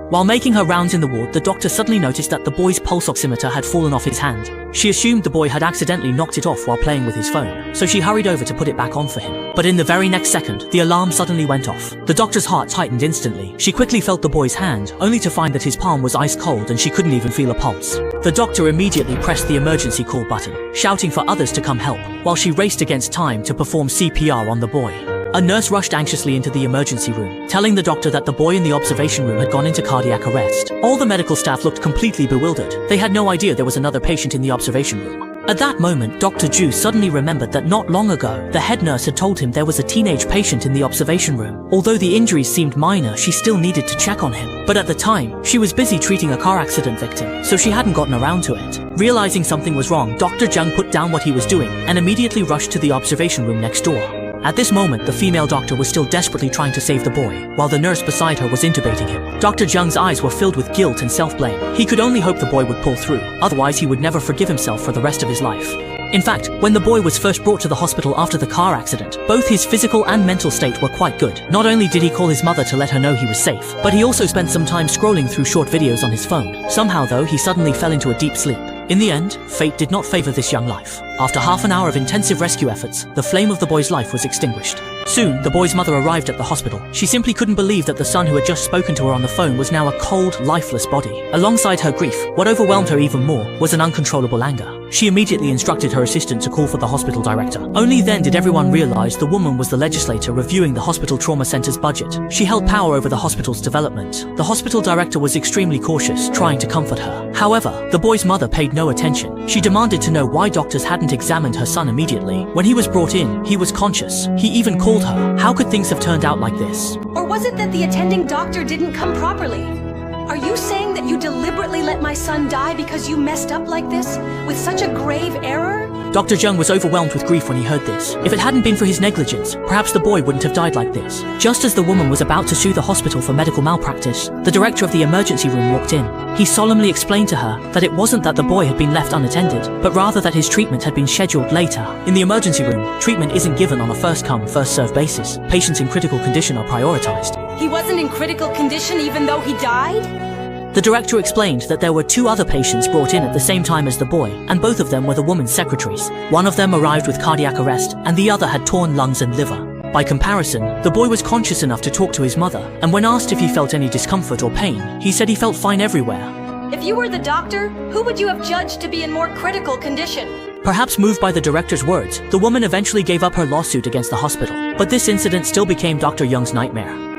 While making her rounds in the ward, the doctor suddenly noticed that the boy's pulse oximeter had fallen off his hand. She assumed the boy had accidentally knocked it off while playing with his phone, so she hurried over to put it back on for him. But in the very next second, the alarm suddenly went off. The doctor's heart tightened instantly. She quickly felt the boy's hand, only to find that his palm was ice cold and she couldn't even feel a pulse. The doctor immediately pressed the emergency call button, shouting for others to come help, while she raced against time to perform CPR on the boy. A nurse rushed anxiously into the emergency room, telling the doctor that the boy in the observation room had gone into cardiac arrest. All the medical staff looked completely bewildered. They had no idea there was another patient in the observation room. At that moment, Dr. Ju suddenly remembered that not long ago, the head nurse had told him there was a teenage patient in the observation room. Although the injuries seemed minor, she still needed to check on him. But at the time, she was busy treating a car accident victim, so she hadn't gotten around to it. Realizing something was wrong, Dr. Jung put down what he was doing and immediately rushed to the observation room next door. At this moment, the female doctor was still desperately trying to save the boy, while the nurse beside her was intubating him. Dr. Jung's eyes were filled with guilt and self-blame. He could only hope the boy would pull through, otherwise he would never forgive himself for the rest of his life. In fact, when the boy was first brought to the hospital after the car accident, both his physical and mental state were quite good. Not only did he call his mother to let her know he was safe, but he also spent some time scrolling through short videos on his phone. Somehow though, he suddenly fell into a deep sleep. In the end, fate did not favor this young life. After half an hour of intensive rescue efforts, the flame of the boy's life was extinguished. Soon, the boy's mother arrived at the hospital. She simply couldn't believe that the son who had just spoken to her on the phone was now a cold, lifeless body. Alongside her grief, what overwhelmed her even more was an uncontrollable anger. She immediately instructed her assistant to call for the hospital director. Only then did everyone realize the woman was the legislator reviewing the hospital trauma center's budget. She held power over the hospital's development. The hospital director was extremely cautious, trying to comfort her. However, the boy's mother paid no attention. She demanded to know why doctors hadn't examined her son immediately. When he was brought in, he was conscious. He even called her. How could things have turned out like this? Or was it that the attending doctor didn't come properly? Are you saying that you deliberately let my son die because you messed up like this, with such a grave error? Dr. Jung was overwhelmed with grief when he heard this. If it hadn't been for his negligence, perhaps the boy wouldn't have died like this. Just as the woman was about to sue the hospital for medical malpractice, the director of the emergency room walked in. He solemnly explained to her that it wasn't that the boy had been left unattended, but rather that his treatment had been scheduled later. In the emergency room, treatment isn't given on a first-come, first-served basis. Patients in critical condition are prioritized. He wasn't in critical condition even though he died? The director explained that there were 2 other patients brought in at the same time as the boy, and both of them were the woman's secretaries. One of them arrived with cardiac arrest, and the other had torn lungs and liver. By comparison, the boy was conscious enough to talk to his mother, and when asked if he felt any discomfort or pain, he said he felt fine everywhere. If you were the doctor, who would you have judged to be in more critical condition? Perhaps moved by the director's words, the woman eventually gave up her lawsuit against the hospital. But this incident still became Dr. Young's nightmare.